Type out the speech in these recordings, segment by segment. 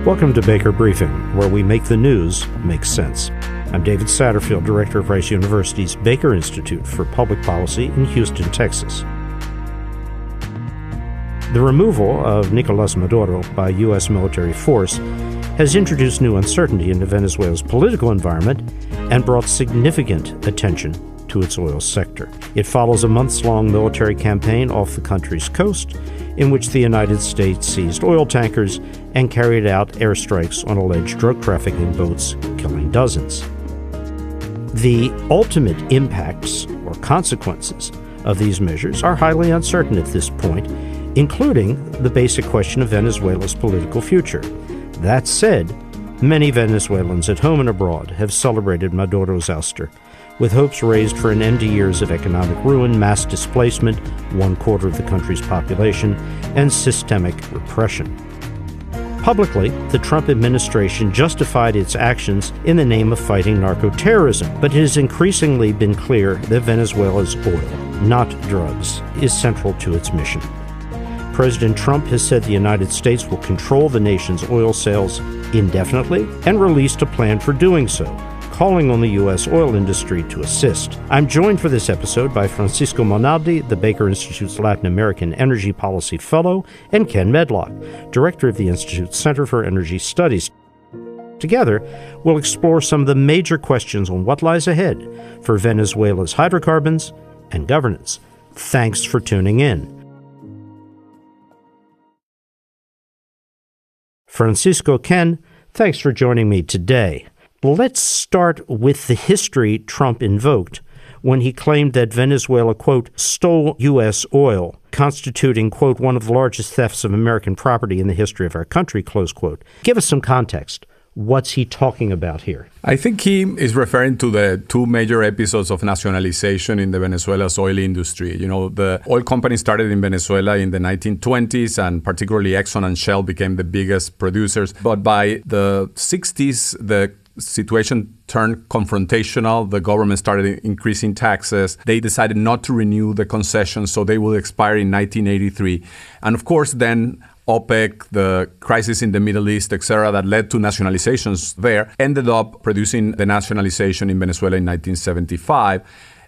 Welcome to Baker Briefing, where we make the news make sense. I'm David Satterfield, Director of Rice University's Baker Institute for Public Policy in Houston, Texas. The removal of Nicolas Maduro by U.S. military force has introduced new uncertainty into Venezuela's political environment and brought significant attention to its oil sector. It follows a months-long military campaign off the country's coast in which the United States seized oil tankers and carried out airstrikes on alleged drug trafficking boats, killing dozens. The ultimate impacts or consequences of these measures are highly uncertain at this point, including the basic question of Venezuela's political future. That said, many Venezuelans at home and abroad have celebrated Maduro's ouster, with hopes raised for an end to years of economic ruin, mass displacement, 1/4 of the country's population, and systemic repression. Publicly, the Trump administration justified its actions in the name of fighting narco-terrorism, but it has increasingly been clear that Venezuela's oil, not drugs, is central to its mission. President Trump has said the United States will control the nation's oil sales indefinitely and released a plan for doing so, calling on the U.S. oil industry to assist. I'm joined for this episode by Francisco Monaldi, the Baker Institute's Latin American Energy Policy Fellow, and Ken Medlock, Director of the Institute's Center for Energy Studies. Together, we'll explore some of the major questions on what lies ahead for Venezuela's hydrocarbons and governance. Thanks for tuning in. Francisco, Ken, thanks for joining me today. Let's start with the history Trump invoked when he claimed that Venezuela, quote, stole U.S. oil, constituting, quote, one of the largest thefts of American property in the history of our country, close quote. Give us some context. What's he talking about here? I think he is referring to the two major episodes of nationalization in the Venezuela's oil industry. You know, the oil companies started in Venezuela in the 1920s, and particularly Exxon and Shell became the biggest producers. But by the 60s, the situation turned confrontational. The government started increasing taxes. They decided not to renew the concessions, so they will expire in 1983. And of course, then OPEC, the crisis in the Middle East, etc., that led to nationalizations there, ended up producing the nationalization in Venezuela in 1975.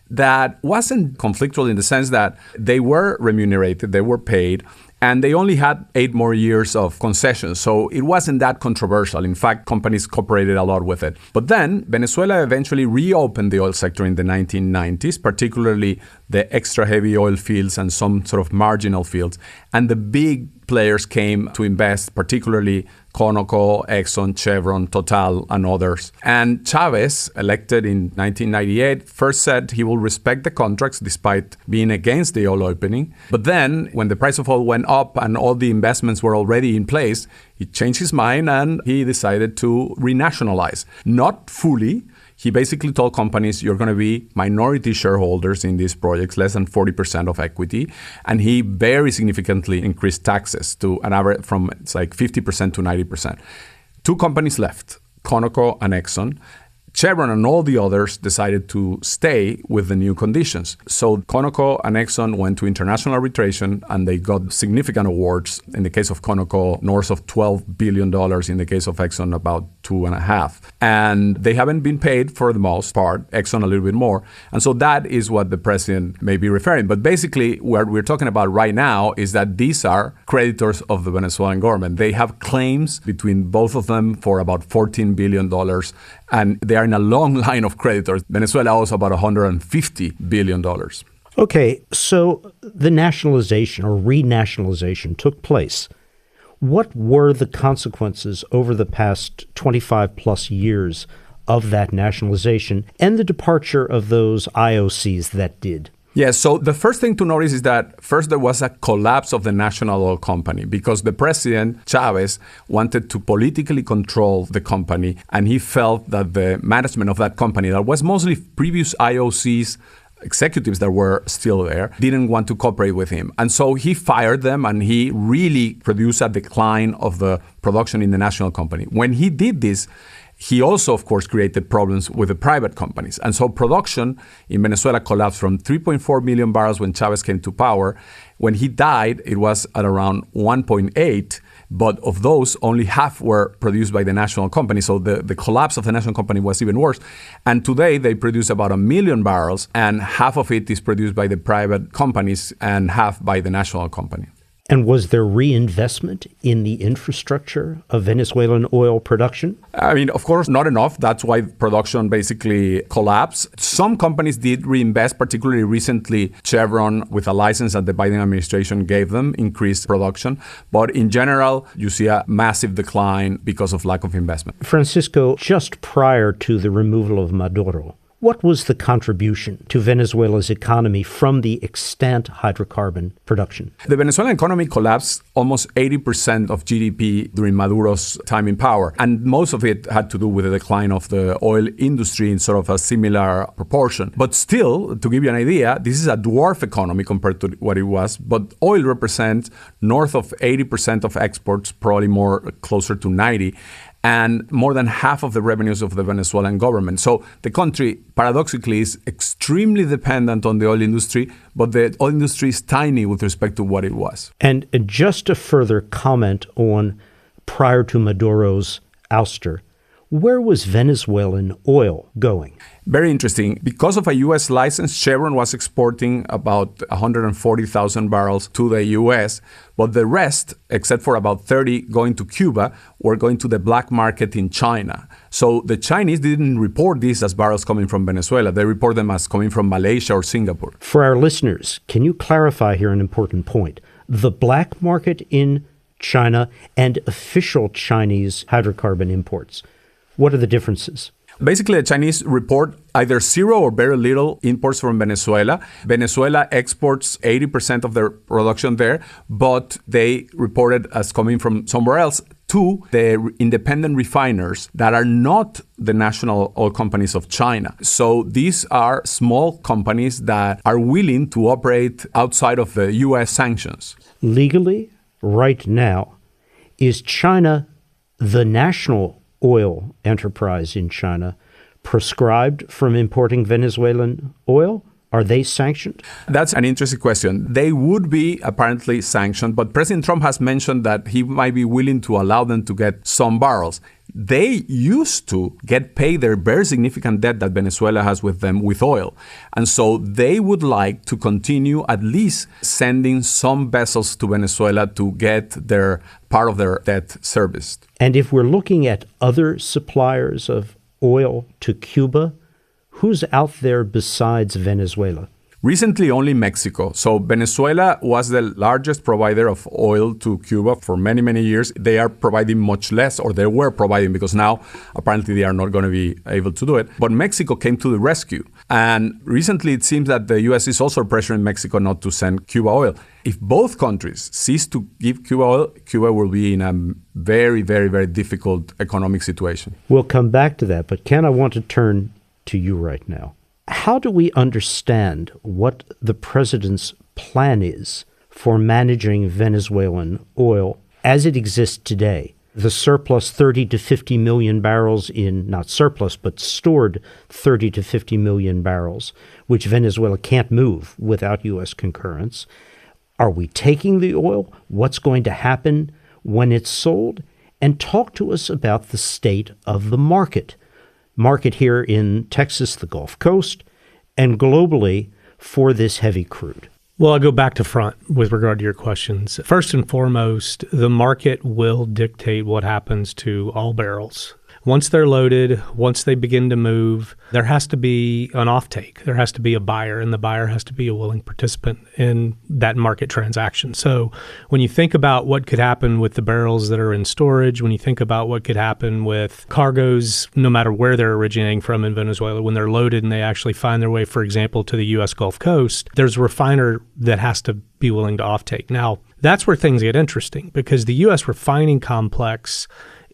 That wasn't conflictual in the sense that they were remunerated, they were paid, and they only had 8 more years of concessions. So it wasn't that controversial. In fact, companies cooperated a lot with it. But then Venezuela eventually reopened the oil sector in the 1990s, particularly the extra heavy oil fields and some sort of marginal fields. And the big players came to invest, particularly Conoco, Exxon, Chevron, Total, and others. And Chavez, elected in 1998, first said he will respect the contracts despite being against the oil opening. But then, when the price of oil went up and all the investments were already in place, he changed his mind and he decided to renationalize. Not fully. He basically told companies, you're going to be minority shareholders in these projects, less than 40% of equity. And he very significantly increased taxes to an average from it's like 50% to 90%. 2 companies left, Conoco and Exxon. Chevron and all the others decided to stay with the new conditions. So Conoco and Exxon went to international arbitration and they got significant awards. In the case of Conoco, north of $12 billion. In the case of Exxon, about $2.5 billion. And they haven't been paid for the most part, Exxon a little bit more. And so that is what the president may be referring. But basically, what we're talking about right now is that these are creditors of the Venezuelan government. They have claims between both of them for about $14 billion. And they are in a long line of creditors. Venezuela owes about $150 billion. Okay, so the nationalization or renationalization took place. What were the consequences over the past 25 plus years of that nationalization and the departure of those IOCs that did? Yeah, so the first thing to notice is that first there was a collapse of the national oil company because the president, Chavez, wanted to politically control the company, and he felt that the management of that company, that was mostly previous IOCs, executives that were still there didn't want to cooperate with him. And so he fired them, and he really produced a decline of the production in the national company. When he did this, he also, of course, created problems with the private companies. And so production in Venezuela collapsed from 3.4 million barrels when Chavez came to power. When he died, it was at around 1.8. But of those, only half were produced by the national company. So the collapse of the national company was even worse. And today, they produce about 1 million barrels, and half of it is produced by the private companies and half by the national company. And was there reinvestment in the infrastructure of Venezuelan oil production? I mean, of course, not enough. That's why production basically collapsed. Some companies did reinvest, particularly recently Chevron, with a license that the Biden administration gave them, increased production. But in general, you see a massive decline because of lack of investment. Francisco, just prior to the removal of Maduro, what was the contribution to Venezuela's economy from the extant hydrocarbon production? The Venezuelan economy collapsed almost 80% of GDP during Maduro's time in power. And most of it had to do with the decline of the oil industry in sort of a similar proportion. But still, to give you an idea, this is a dwarf economy compared to what it was. But oil represents north of 80% of exports, probably more closer to 90%. And more than half of the revenues of the Venezuelan government. So the country, paradoxically, is extremely dependent on the oil industry, but the oil industry is tiny with respect to what it was. And just a further comment on prior to Maduro's ouster, where was Venezuelan oil going? Very interesting. Because of a U.S. license, Chevron was exporting about 140,000 barrels to the U.S., but the rest, except for about 30 going to Cuba, were going to the black market in China. So the Chinese didn't report these as barrels coming from Venezuela. They report them as coming from Malaysia or Singapore. For our listeners, can you clarify here an important point? The black market in China and official Chinese hydrocarbon imports. What are the differences? Basically, the Chinese report either zero or very little imports from Venezuela. Venezuela exports 80% of their production there, but they report it as coming from somewhere else to the independent refiners that are not the national oil companies of China. So these are small companies that are willing to operate outside of the U.S. sanctions. Legally, right now, is China the national oil enterprise in China proscribed from importing Venezuelan oil? Are they sanctioned? That's an interesting question. They would be apparently sanctioned, but President Trump has mentioned that he might be willing to allow them to get some barrels. They used to get paid their very significant debt that Venezuela has with them with oil. And so they would like to continue at least sending some vessels to Venezuela to get their part of their debt serviced. And if we're looking at other suppliers of oil to Cuba, who's out there besides Venezuela? Recently, only Mexico. So Venezuela was the largest provider of oil to Cuba for many, many years. They are providing much less, or they were providing, because now apparently they are not going to be able to do it. But Mexico came to the rescue. And recently it seems that the U.S. is also pressuring Mexico not to send Cuba oil. If both countries cease to give Cuba oil, Cuba will be in a very, very, very difficult economic situation. We'll come back to that. But Ken, I want to turn to you right now. How do we understand what the president's plan is for managing Venezuelan oil as it exists today? The surplus 30 to 50 million barrels in, not surplus, but stored 30 to 50 million barrels, which Venezuela can't move without U.S. concurrence. Are we taking the oil? What's going to happen when it's sold? And talk to us about the state of the market here in Texas, the Gulf Coast, and globally for this heavy crude. Well, I'll go back to front with regard to your questions. First and foremost, the market will dictate what happens to all barrels. Once they're loaded, once they begin to move, there has to be an offtake. There has to be a buyer, and the buyer has to be a willing participant in that market transaction. So when you think about what could happen with the barrels that are in storage, when you think about what could happen with cargoes, no matter where they're originating from in Venezuela, when they're loaded and they actually find their way, for example, to the U.S. Gulf Coast, there's a refiner that has to be willing to offtake. Now, that's where things get interesting, because the U.S. refining complex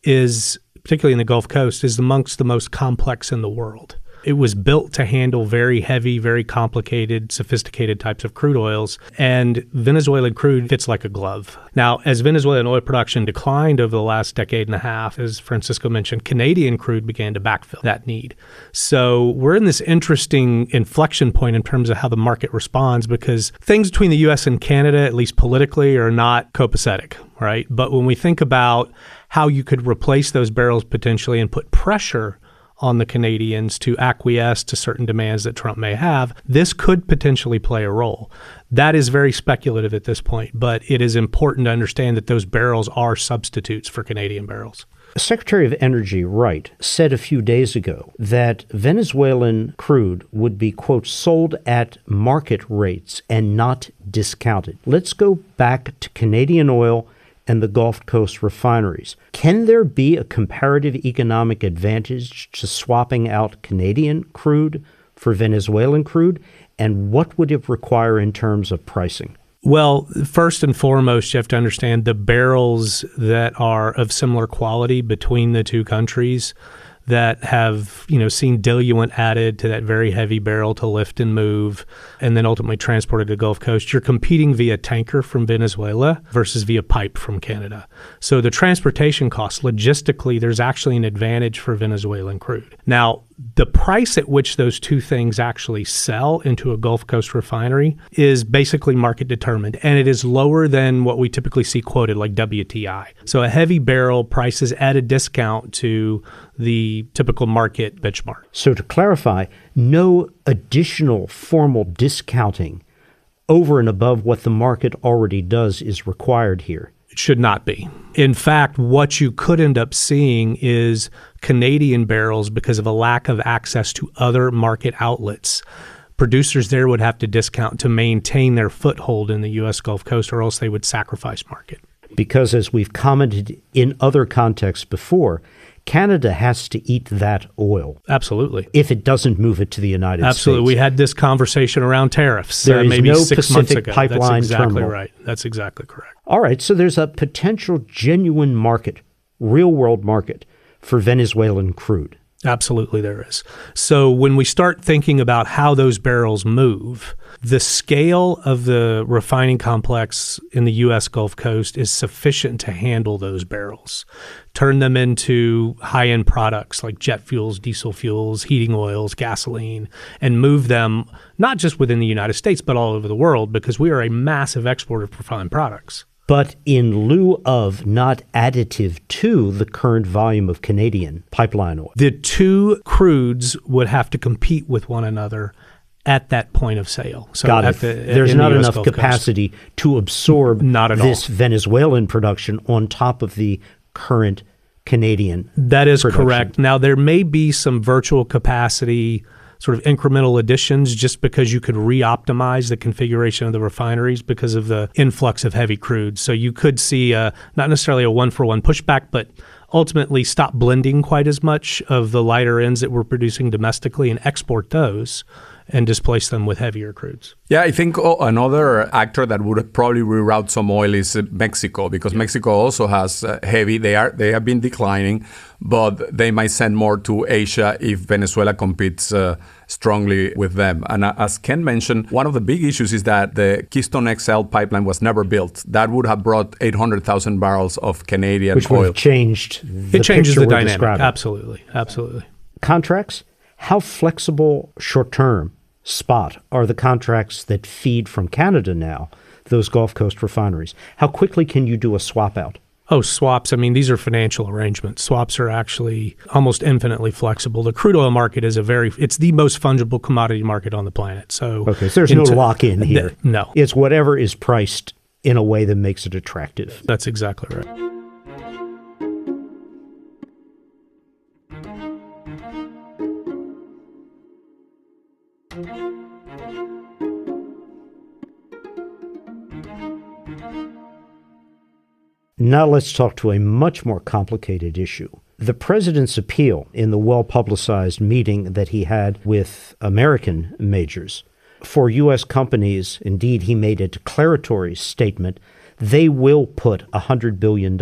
is, particularly in the Gulf Coast, is amongst the most complex in the world. It was built to handle very heavy, very complicated, sophisticated types of crude oils, and Venezuelan crude fits like a glove. Now, as Venezuelan oil production declined over the last decade and a half, as Francisco mentioned, Canadian crude began to backfill that need. So we're in this interesting inflection point in terms of how the market responds, because things between the U.S. and Canada, at least politically, are not copacetic, right? But when we think about how you could replace those barrels potentially and put pressure on the Canadians to acquiesce to certain demands that Trump may have, this could potentially play a role. That is very speculative at this point, but it is important to understand that those barrels are substitutes for Canadian barrels. Secretary of Energy Wright said a few days ago that Venezuelan crude would be, quote, sold at market rates and not discounted. Let's go back to Canadian oil and the Gulf Coast refineries. Can there be a comparative economic advantage to swapping out Canadian crude for Venezuelan crude? And what would it require in terms of pricing? Well, first and foremost, you have to understand the barrels that are of similar quality between the two countries that have, seen diluent added to that very heavy barrel to lift and move, and then ultimately transported to the Gulf Coast. You're competing via tanker from Venezuela versus via pipe from Canada. So the transportation costs, logistically, there's actually an advantage for Venezuelan crude. Now, the price at which those two things actually sell into a Gulf Coast refinery is basically market determined, and it is lower than what we typically see quoted like WTI. So a heavy barrel prices at a discount to the typical market benchmark. So to clarify, no additional formal discounting over and above what the market already does is required here. It should not be. In fact, what you could end up seeing is Canadian barrels, because of a lack of access to other market outlets, producers there would have to discount to maintain their foothold in the U.S. Gulf Coast, or else they would sacrifice market. Because as we've commented in other contexts before, Canada has to eat that oil. Absolutely. If it doesn't move it to the United States. Absolutely. We had this conversation around tariffs there is maybe no 6 months Pacific ago. pipeline That's exactly terminal. right. That's exactly correct. All right. So there's a potential genuine market, real world market for Venezuelan crude. Absolutely there is. So when we start thinking about how those barrels move, the scale of the refining complex in the U.S. Gulf Coast is sufficient to handle those barrels, turn them into high-end products like jet fuels, diesel fuels, heating oils, gasoline, and move them not just within the United States, but all over the world, because we are a massive exporter of refined products. But in lieu of, not additive to, the current volume of Canadian pipeline oil. The two crudes would have to compete with one another at that point of sale. So Got it. There's not enough capacity to absorb this Venezuelan production on top of the current Canadian That is production. correct. Now, there may be some virtual capacity sort of incremental additions just because you could re-optimize the configuration of the refineries because of the influx of heavy crude. So you could see not necessarily a one-for-one pushback, but ultimately stop blending quite as much of the lighter ends that we're producing domestically and export those and displace them with heavier crudes. Yeah, I think another actor that would probably reroute some oil is Mexico, because Mexico also has heavy. They have been declining, but they might send more to Asia if Venezuela competes strongly with them. And as Ken mentioned, one of the big issues is that the Keystone XL pipeline was never built. That would have brought 800,000 barrels of Canadian Which oil. would have changed the It changes picture the we're dynamic. describing. Absolutely. Contracts? How flexible short-term spot are the contracts that feed from Canada now, those Gulf Coast refineries? How quickly can you do a swap out? Oh, swaps. I mean, these are financial arrangements. Swaps are actually almost infinitely flexible. The crude oil market is it's the most fungible commodity market on the planet. So there's no lock-in here. No. It's whatever is priced in a way that makes it attractive. That's exactly right. Now let's talk to a much more complicated issue. The president's appeal in the well-publicized meeting that he had with American majors. For U.S. companies, indeed, he made a declaratory statement. They will put $100 billion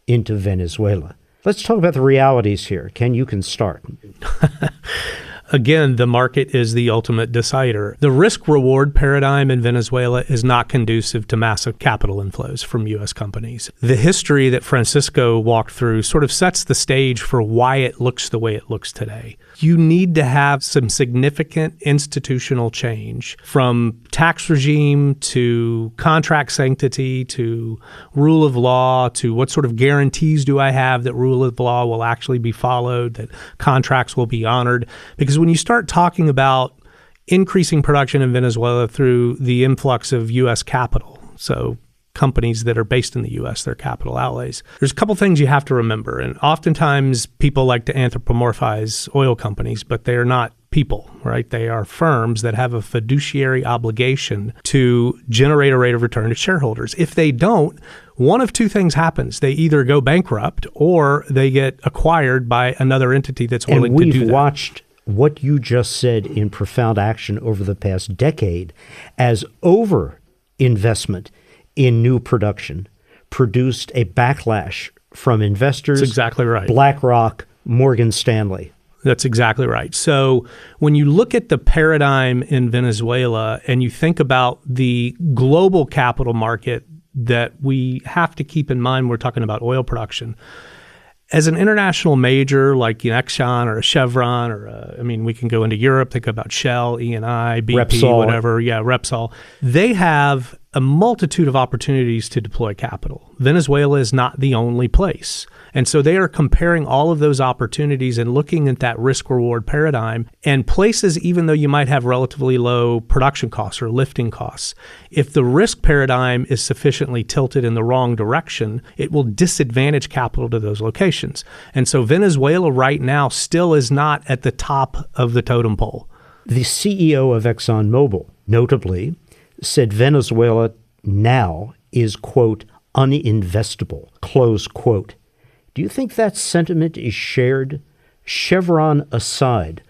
into Venezuela. Let's talk about the realities here. Ken, you can start. again, the market is the ultimate decider. The risk-reward paradigm in Venezuela is not conducive to massive capital inflows from U.S. companies. The history that Francisco walked through sort of sets the stage for why it looks the way it looks today. You need to have some significant institutional change, from tax regime to contract sanctity to rule of law to what sort of guarantees do I have that rule of law will actually be followed, that contracts will be honored. Because when you start talking about increasing production in Venezuela through the influx of U.S. capital, so companies that are based in the U.S., their capital outlays, there's a couple things you have to remember. And oftentimes people like to anthropomorphize oil companies, but they are not people, right? They are firms that have a fiduciary obligation to generate a rate of return to shareholders. If they don't, one of two things happens. They either go bankrupt or they get acquired by another entity that's willing to do that. And we've watched what you just said in profound action over the past decade as over-investment in new production produced a backlash from investors. That's exactly right. BlackRock, Morgan Stanley. That's exactly right. So when you look at the paradigm in Venezuela and you think about the global capital market that we have to keep in mind when we're talking about oil production, as an international major like Exxon or a Chevron or we can go into Europe, think about Shell, Eni, BP, Repsol. whatever. Yeah, Repsol. They have a multitude of opportunities to deploy capital. Venezuela is not the only place. And so they are comparing all of those opportunities and looking at that risk-reward paradigm, and places, even though you might have relatively low production costs or lifting costs, if the risk paradigm is sufficiently tilted in the wrong direction, it will disadvantage capital to those locations. And so Venezuela right now still is not at the top of the totem pole. The CEO of ExxonMobil, notably, said Venezuela now is, quote, uninvestable, close quote. Do you think that sentiment is shared, Chevron aside,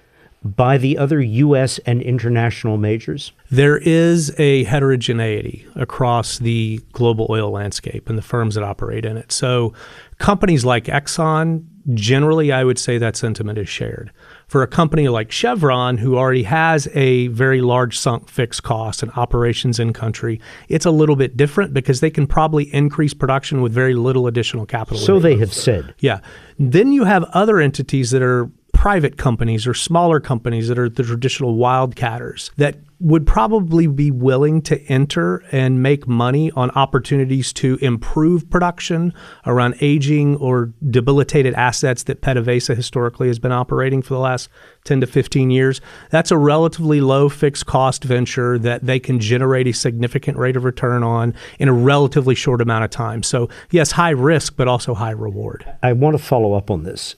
by the other U.S. and international majors? There is a heterogeneity across the global oil landscape and the firms that operate in it. So companies like Exxon, generally, I would say that sentiment is shared. For a company like Chevron, who already has a very large sunk fixed cost and operations in country, it's a little bit different because they can probably increase production with very little additional capital. So they have said. Yeah. Then you have other entities that are private companies or smaller companies that are the traditional wildcatters that would probably be willing to enter and make money on opportunities to improve production around aging or debilitated assets that PDVSA historically has been operating for the last 10 to 15 years. That's a relatively low fixed cost venture that they can generate a significant rate of return on in a relatively short amount of time. So yes, high risk, but also high reward. I want to follow up on this.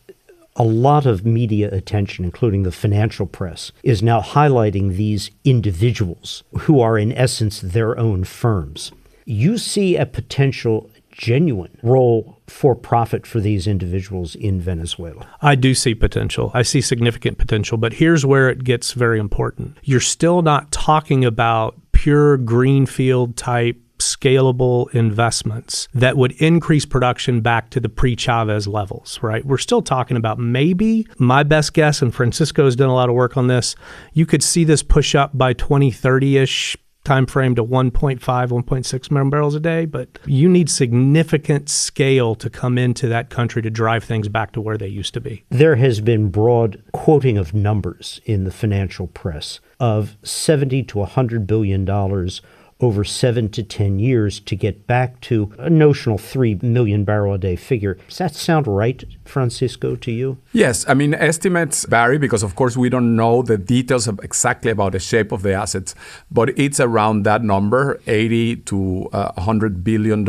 A lot of media attention, including the financial press, is now highlighting these individuals who are in essence their own firms. You see a potential genuine role for profit for these individuals in Venezuela? I do see potential. I see significant potential, but here's where it gets very important. You're still not talking about pure greenfield type scalable investments that would increase production back to the pre-Chavez levels, right? We're still talking about maybe, my best guess, and Francisco's done a lot of work on this, you could see this push up by 2030-ish timeframe to 1.5, 1.6 million barrels a day, but you need significant scale to come into that country to drive things back to where they used to be. There has been broad quoting of numbers in the financial press of $70 to $100 billion over 7 to 10 years to get back to a notional 3 million barrel a day figure. Does that sound right, Francisco, to you? Yes. I mean, estimates vary because, of course, we don't know the details of exactly about the shape of the assets, but it's around that number, 80 to $100 billion.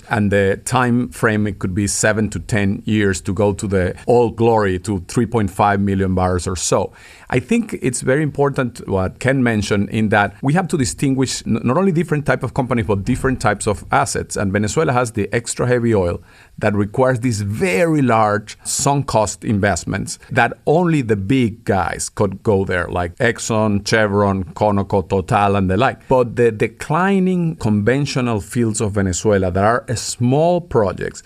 And the time frame, it could be 7 to 10 years to go to the oil glory to 3.5 million barrels or so. I think it's very important what Ken mentioned in that we have to distinguish not only different type of companies, but different types of assets. And Venezuela has the extra heavy oil that requires these very large sunk cost investments that only the big guys could go there, like Exxon, Chevron, Conoco, Total, and the like. But the declining conventional fields of Venezuela that are small projects,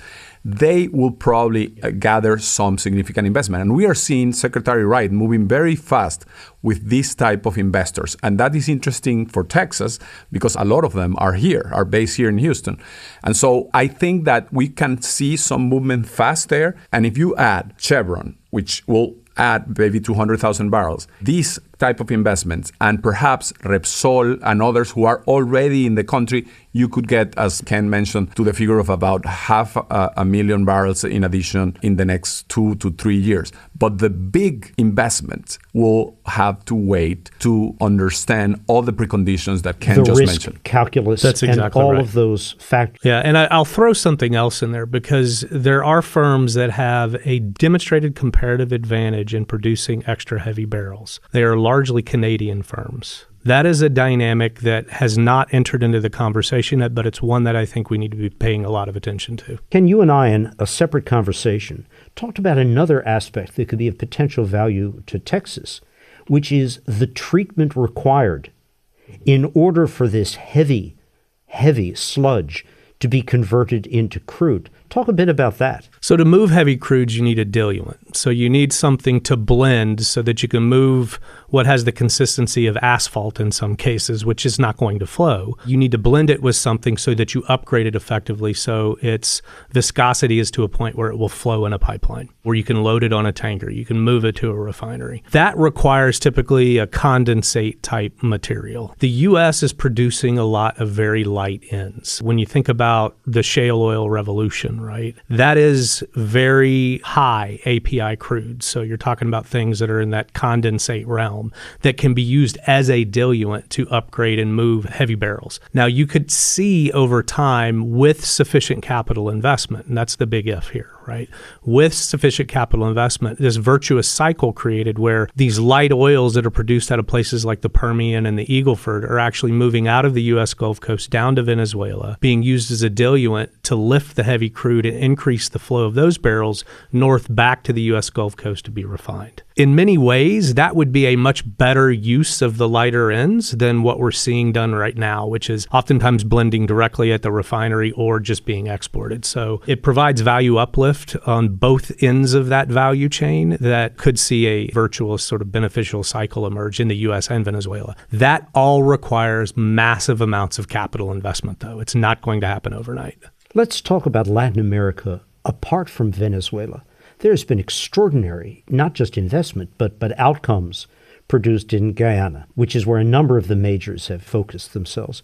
they will probably gather some significant investment. And we are seeing Secretary Wright moving very fast with this type of investors. And that is interesting for Texas because a lot of them are based here in Houston. And so I think that we can see some movement fast there. And if you add Chevron, which will add maybe 200,000 barrels, these type of investments, and perhaps Repsol and others who are already in the country, you could get, as Ken mentioned, to the figure of about 500,000 barrels in addition in the next 2 to 3 years. But the big investments will have to wait to understand all the preconditions that Ken just mentioned. The risk calculus. That's exactly and all right. of those factors. Yeah, and I'll throw something else in there because there are firms that have a demonstrated comparative advantage in producing extra heavy barrels. They are largely Canadian firms. That is a dynamic that has not entered into the conversation yet, but it's one that I think we need to be paying a lot of attention to. Ken, you and I, in a separate conversation, talked about another aspect that could be of potential value to Texas, which is the treatment required in order for this heavy sludge to be converted into crude. Talk a bit about that. So to move heavy crudes, you need a diluent. So you need something to blend so that you can move what has the consistency of asphalt in some cases, which is not going to flow. You need to blend it with something so that you upgrade it effectively so its viscosity is to a point where it will flow in a pipeline, where you can load it on a tanker, you can move it to a refinery. That requires typically a condensate type material. The U.S. is producing a lot of very light ends. When you think about the shale oil revolution, right, that is very high API crude. So you're talking about things that are in that condensate realm that can be used as a diluent to upgrade and move heavy barrels. Now, you could see over time with sufficient capital investment, and that's the big if here, right? With sufficient capital investment, this virtuous cycle created where these light oils that are produced out of places like the Permian and the Eagle Ford are actually moving out of the U.S. Gulf Coast down to Venezuela, being used as a diluent to lift the heavy crude and increase the flow of those barrels north back to the U.S. Gulf Coast to be refined. In many ways, that would be a much better use of the lighter ends than what we're seeing done right now, which is oftentimes blending directly at the refinery or just being exported. So it provides value uplift on both ends of that value chain that could see a virtuous sort of beneficial cycle emerge in the U.S. and Venezuela. That all requires massive amounts of capital investment, though. It's not going to happen overnight. Let's talk about Latin America apart from Venezuela. There's been extraordinary, not just investment, but outcomes produced in Guyana, which is where a number of the majors have focused themselves.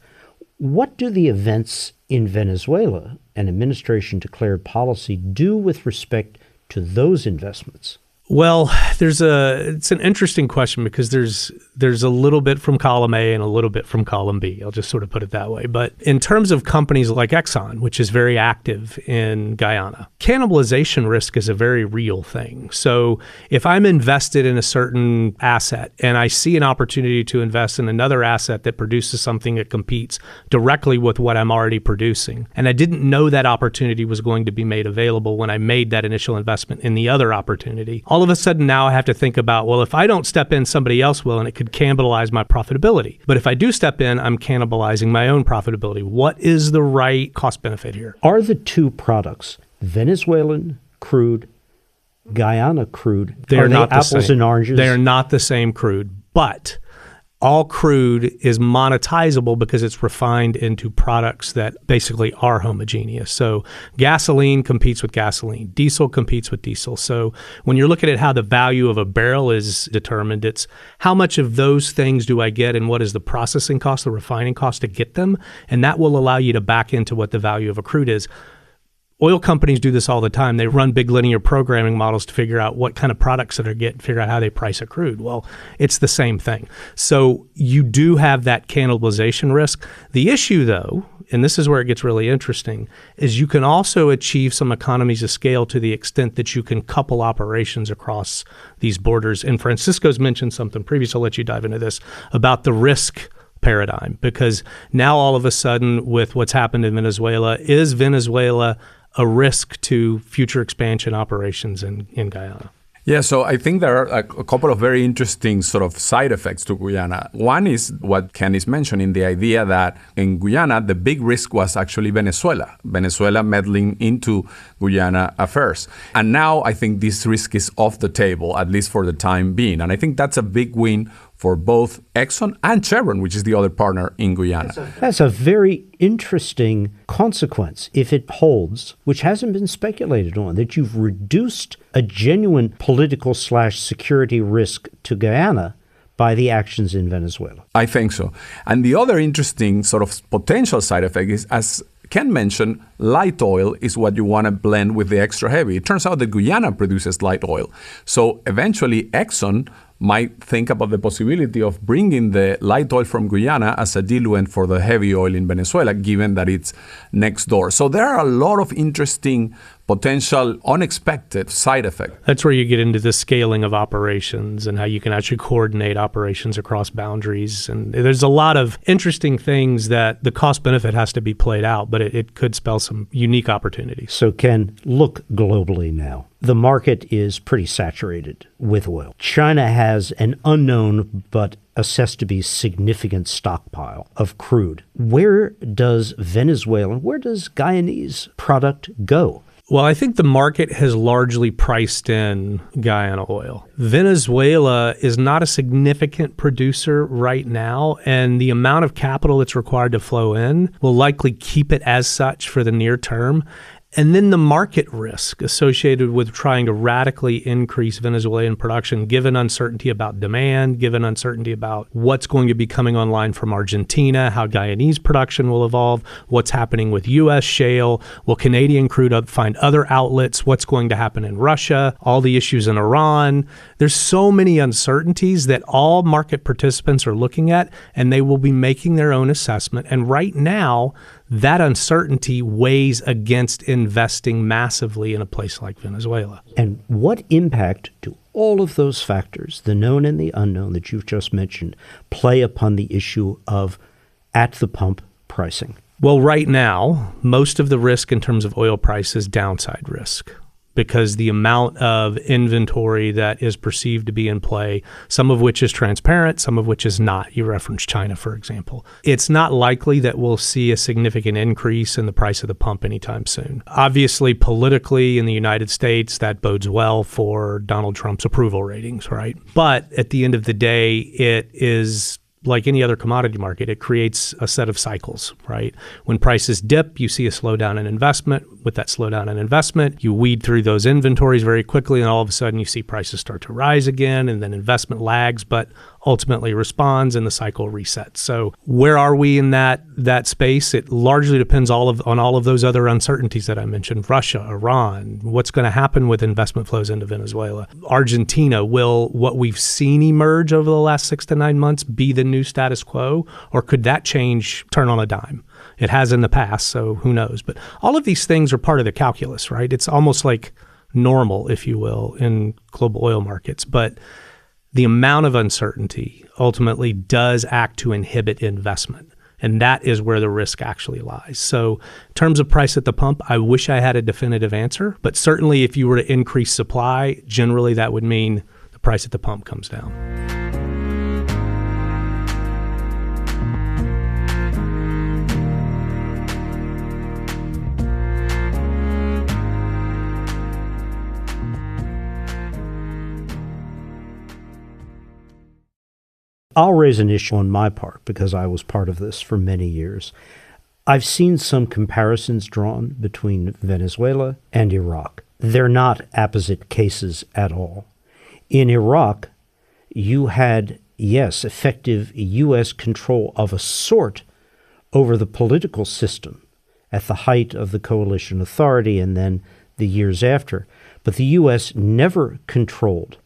What do the events in Venezuela and administration-declared policy do with respect to those investments? Well, it's an interesting question because there's a little bit from column A and a little bit from column B. I'll just sort of put it that way. But in terms of companies like Exxon, which is very active in Guyana, cannibalization risk is a very real thing. So if I'm invested in a certain asset and I see an opportunity to invest in another asset that produces something that competes directly with what I'm already producing, and I didn't know that opportunity was going to be made available when I made that initial investment in the other opportunity, all of a sudden now I have to think about, well, if I don't step in, somebody else will, and it could cannibalize my profitability. But if I do step in, I'm cannibalizing my own profitability. What is the right cost benefit here? Are the two products, Venezuelan crude, Guyana crude, are they apples and oranges? They are not the same crude, but all crude is monetizable because it's refined into products that basically are homogeneous. So gasoline competes with gasoline. Diesel competes with diesel. So when you're looking at how the value of a barrel is determined, it's how much of those things do I get and what is the processing cost, the refining cost to get them? And that will allow you to back into what the value of a crude is. Oil companies do this all the time. They run big linear programming models to figure out what kind of products that are getting, figure out how they price a crude. Well, it's the same thing. So you do have that cannibalization risk. The issue, though, and this is where it gets really interesting, is you can also achieve some economies of scale to the extent that you can couple operations across these borders. And Francisco's mentioned something previous, I'll let you dive into this, about the risk paradigm, because now all of a sudden with what's happened in Venezuela, is Venezuela a risk to future expansion operations in Guyana? Yeah, so I think there are a couple of very interesting sort of side effects to Guyana. One is what Ken is mentioning, the idea that in Guyana, the big risk was actually Venezuela meddling into Guyana affairs. And now I think this risk is off the table, at least for the time being. And I think that's a big win for both Exxon and Chevron, which is the other partner in Guyana. That's a very interesting consequence, if it holds, which hasn't been speculated on, that you've reduced a genuine political/security risk to Guyana by the actions in Venezuela. I think so. And the other interesting sort of potential side effect is, as Ken mentioned, light oil is what you want to blend with the extra heavy. It turns out that Guyana produces light oil. So eventually Exxon might think about the possibility of bringing the light oil from Guyana as a diluent for the heavy oil in Venezuela, given that it's next door. So there are a lot of interesting potential unexpected side effects. That's where you get into the scaling of operations and how you can actually coordinate operations across boundaries. And there's a lot of interesting things that the cost benefit has to be played out, but it could spell some unique opportunities. So Ken, look globally now. The market is pretty saturated with oil. China has an unknown but assessed to be significant stockpile of crude. Where does Venezuela, where does Guyanese product go? Well, I think the market has largely priced in Guyana oil. Venezuela is not a significant producer right now, and the amount of capital that's required to flow in will likely keep it as such for the near term. And then the market risk associated with trying to radically increase Venezuelan production, given uncertainty about demand, given uncertainty about what's going to be coming online from Argentina, how Guyanese production will evolve, what's happening with U.S. shale, will Canadian crude find other outlets, what's going to happen in Russia, all the issues in Iran. There's so many uncertainties that all market participants are looking at, and they will be making their own assessment. And right now, that uncertainty weighs against investing massively in a place like Venezuela. And what impact do all of those factors, the known and the unknown that you've just mentioned, play upon the issue of at-the-pump pricing? Well, right now, most of the risk in terms of oil price is downside risk, because the amount of inventory that is perceived to be in play, some of which is transparent, some of which is not. You referenced China, for example. It's not likely that we'll see a significant increase in the price of the pump anytime soon. Obviously, politically in the United States, that bodes well for Donald Trump's approval ratings, right? But at the end of the day, it is like any other commodity market, it creates a set of cycles, right? When prices dip, you see a slowdown in investment. With that slowdown in investment, you weed through those inventories very quickly, and all of a sudden you see prices start to rise again, and then investment lags, but ultimately responds, and the cycle resets. So where are we in that space? It largely depends on all of those other uncertainties that I mentioned. Russia, Iran, what's going to happen with investment flows into Venezuela? Argentina, will what we've seen emerge over the last 6 to 9 months be the new status quo, or could that change, turn on a dime? It has in the past, so who knows? But all of these things are part of the calculus, right? It's almost like normal, if you will, in global oil markets. But the amount of uncertainty ultimately does act to inhibit investment. And that is where the risk actually lies. So in terms of price at the pump, I wish I had a definitive answer. But certainly if you were to increase supply, generally that would mean the price at the pump comes down. I'll raise an issue on my part because I was part of this for many years. I've seen some comparisons drawn between Venezuela and Iraq. They're not opposite cases at all. In Iraq, you had, yes, effective U.S. control of a sort over the political system at the height of the coalition authority and then the years after. But the U.S. never controlled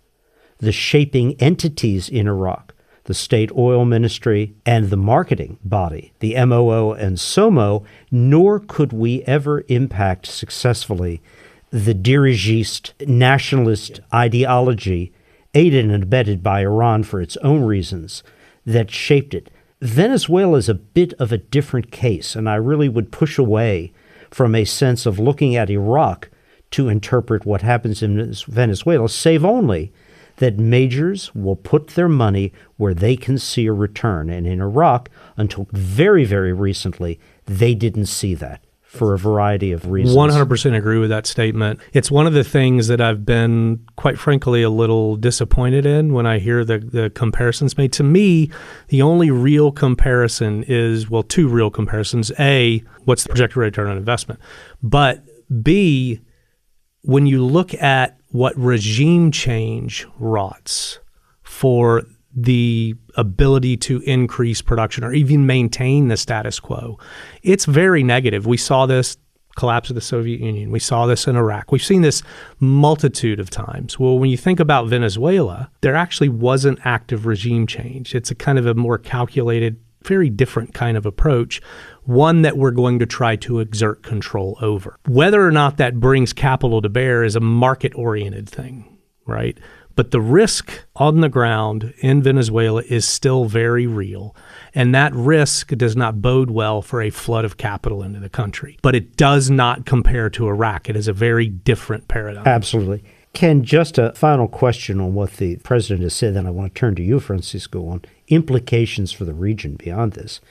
the shaping entities in Iraq, the State Oil Ministry, and the marketing body, the MOO and SOMO, nor could we ever impact successfully the dirigist nationalist ideology aided and abetted by Iran for its own reasons that shaped it. Venezuela is a bit of a different case, and I really would push away from a sense of looking at Iraq to interpret what happens in Venezuela, save only that majors will put their money where they can see a return. And in Iraq, until very, very recently, they didn't see that for a variety of reasons. 100% agree with that statement. It's one of the things that I've been, quite frankly, a little disappointed in when I hear the comparisons made. To me, the only real comparison is, well, two real comparisons. A, what's the projected return on investment? But B, when you look at what regime change wrought for the ability to increase production or even maintain the status quo, it's very negative. We saw this collapse of the Soviet Union. We saw this in Iraq. We've seen this multitude of times. Well, when you think about Venezuela, there actually wasn't active regime change. It's a kind of a more calculated, very different kind of approach, one that we're going to try to exert control over. Whether or not that brings capital to bear is a market-oriented thing, right? But the risk on the ground in Venezuela is still very real. And that risk does not bode well for a flood of capital into the country. But it does not compare to Iraq. It is a very different paradigm. Absolutely. Ken, just a final question on what the president has said, then I want to turn to you, Francisco, on implications for the region beyond this.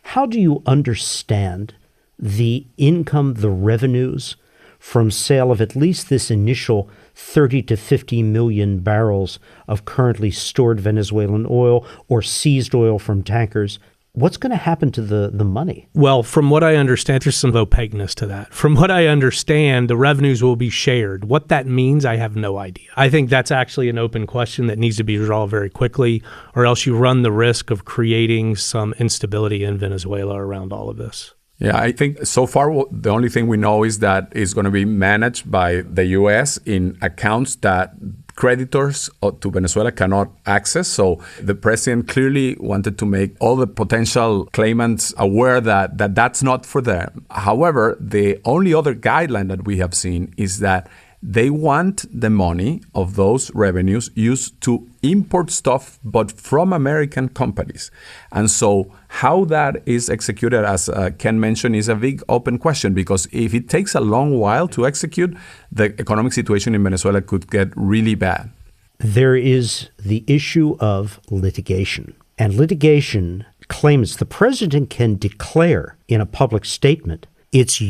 How do you understand the income, the revenues from sale of at least this initial 30 to 50 million barrels of currently stored Venezuelan oil or seized oil from tankers? What's going to happen to the money? Well, from what I understand, there's some opaqueness to that. From what I understand, the revenues will be shared. What that means, I have no idea. I think that's actually an open question that needs to be resolved very quickly, or else you run the risk of creating some instability in Venezuela around all of this. Yeah, I think so far the only thing we know is that it's going to be managed by the U.S. in accounts that creditors to Venezuela cannot access. So the president clearly wanted to make all the potential claimants aware that that's not for them. However, the only other guideline that we have seen is that they want the money of those revenues used to import stuff, but from American companies. And so how that is executed, as Ken mentioned, is a big open question, because if it takes a long while to execute, the economic situation in Venezuela could get really bad. There is the issue of litigation. And litigation claims the president can declare in a public statement, it's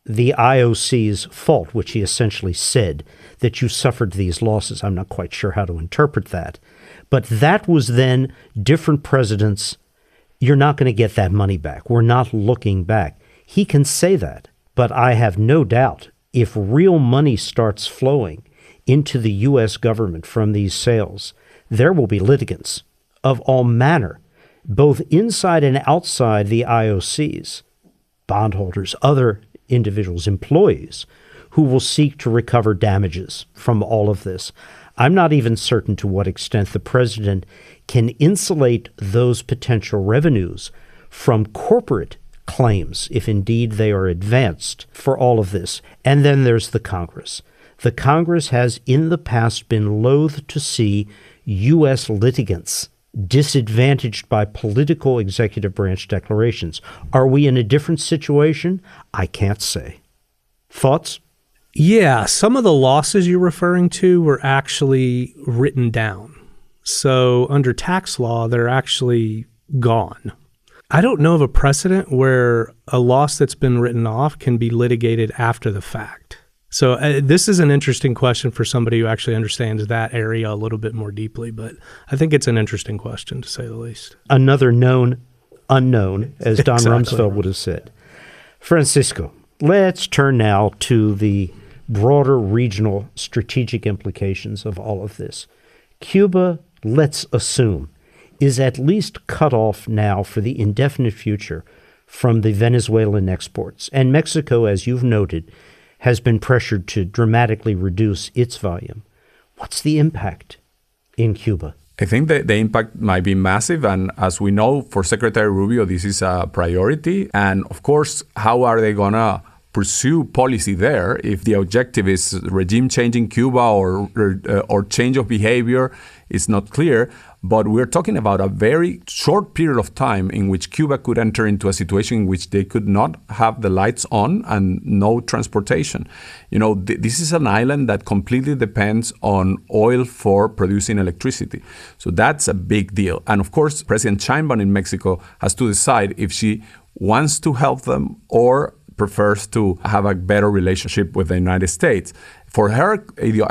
the IOC's fault, which he essentially said, that you suffered these losses. I'm not quite sure how to interpret that. But that was then different presidents. You're not going to get that money back. We're not looking back. He can say that. But I have no doubt if real money starts flowing into the U.S. government from these sales, there will be litigants of all manner, both inside and outside the IOCs, bondholders, other individuals, employees, who will seek to recover damages from all of this. I'm not even certain to what extent the president can insulate those potential revenues from corporate claims, if indeed they are advanced for all of this. And then there's the Congress. The Congress has in the past been loath to see U.S. litigants disadvantaged by political executive branch declarations. Are we in a different situation? I can't say. Thoughts? Yeah, some of the losses you're referring to were actually written down. So under tax law, they're actually gone. I don't know of a precedent where a loss that's been written off can be litigated after the fact. So this is an interesting question for somebody who actually understands that area a little bit more deeply, but I think it's an interesting question, to say the least. Another known unknown, as Don Exactly. Rumsfeld would have said. Francisco, let's turn now to the broader regional strategic implications of all of this. Cuba, let's assume, is at least cut off now for the indefinite future from the Venezuelan exports. And Mexico, as you've noted, has been pressured to dramatically reduce its volume. What's the impact in Cuba? I think the impact might be massive. And as we know, for Secretary Rubio, this is a priority. And of course, how are they going to pursue policy there if the objective is regime change in Cuba or change of behavior is not clear. But we're talking about a very short period of time in which Cuba could enter into a situation in which they could not have the lights on and no transportation. This is an island that completely depends on oil for producing electricity. So that's a big deal. And of course, President Sheinbaum in Mexico has to decide if she wants to help them or prefers to have a better relationship with the United States. For her,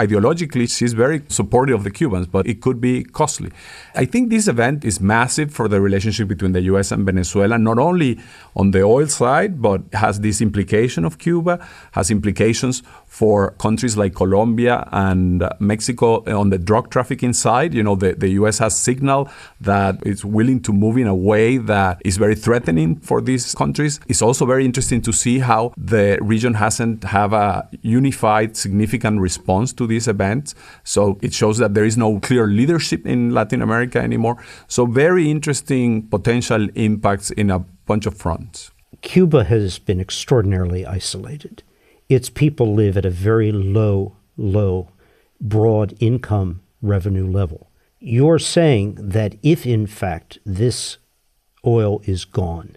ideologically, she's very supportive of the Cubans, but it could be costly. I think this event is massive for the relationship between the U.S. and Venezuela, not only on the oil side, but has this implication of Cuba, has implications for countries like Colombia and Mexico on the drug trafficking side. The U.S. has signaled that it's willing to move in a way that is very threatening for these countries. It's also very interesting to see how the region hasn't have a unified, significant response to these events. So it shows that there is no clear leadership in Latin America anymore. So very interesting potential impacts in a bunch of fronts. Cuba has been extraordinarily isolated. Its people live at a very low, broad income revenue level. You're saying that if, in fact, this oil is gone,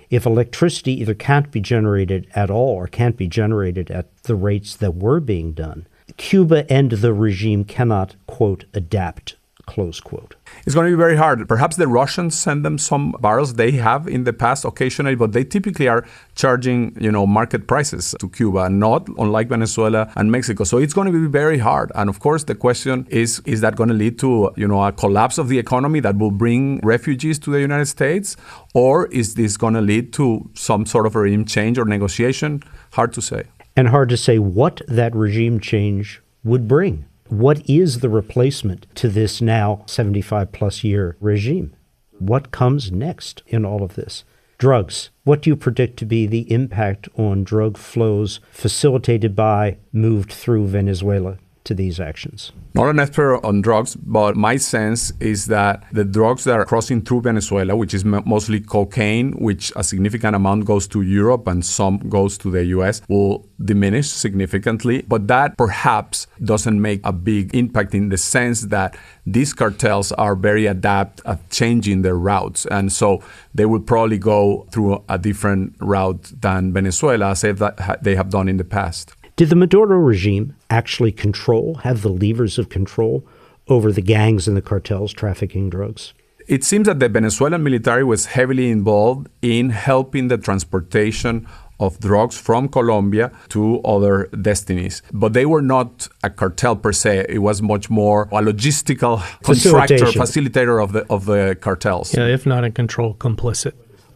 if electricity either can't be generated at all or can't be generated at the rates that were being done, Cuba and the regime cannot, quote, adapt, close quote. It's going to be very hard. Perhaps the Russians send them some barrels they have in the past occasionally, but they typically are charging, market prices to Cuba, not unlike Venezuela and Mexico. So it's going to be very hard. And of course, the question is that going to lead to, a collapse of the economy that will bring refugees to the United States? Or is this going to lead to some sort of regime change or negotiation? Hard to say. And hard to say what that regime change would bring. What is the replacement to this now 75-plus year regime? What comes next in all of this? Drugs. What do you predict to be the impact on drug flows facilitated by, moved through Venezuela to these actions? Not an expert on drugs, but my sense is that the drugs that are crossing through Venezuela, which is mostly cocaine, which a significant amount goes to Europe and some goes to the U.S., will diminish significantly. But that perhaps doesn't make a big impact in the sense that these cartels are very adept at changing their routes. And so they will probably go through a different route than Venezuela, as they have done in the past. Did the Maduro regime actually have the levers of control over the gangs and the cartels trafficking drugs? It seems that the Venezuelan military was heavily involved in helping the transportation of drugs from Colombia to other destinies. But they were not a cartel per se. It was much more a logistical facilitator of the cartels. Yeah, if not in control, complicit.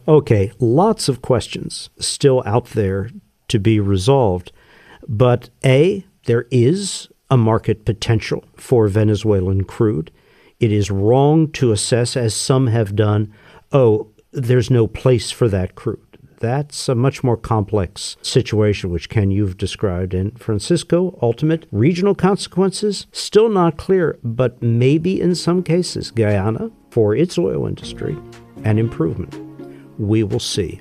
Okay, lots of questions still out there to be resolved. But A, there is a market potential for Venezuelan crude. It is wrong to assess, as some have done, there's no place for that crude. That's a much more complex situation, which, Ken, you've described. And Francisco, ultimate regional consequences, still not clear, but maybe in some cases, Guyana, for its oil industry, an improvement. We will see.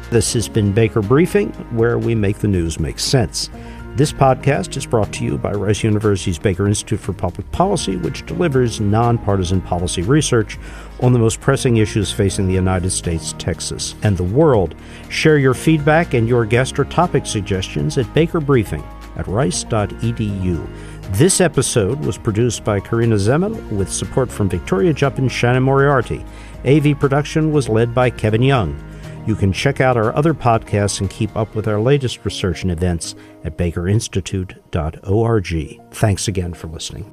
This has been Baker Briefing, where we make the news make sense. This podcast is brought to you by Rice University's Baker Institute for Public Policy, which delivers nonpartisan policy research on the most pressing issues facing the United States, Texas, and the world. Share your feedback and your guest or topic suggestions at bakerbriefing@rice.edu. This episode was produced by Karina Zemel with support from Victoria Jupp and Shannon Moriarty. AV production was led by Kevin Young. You can check out our other podcasts and keep up with our latest research and events at bakerinstitute.org. Thanks again for listening.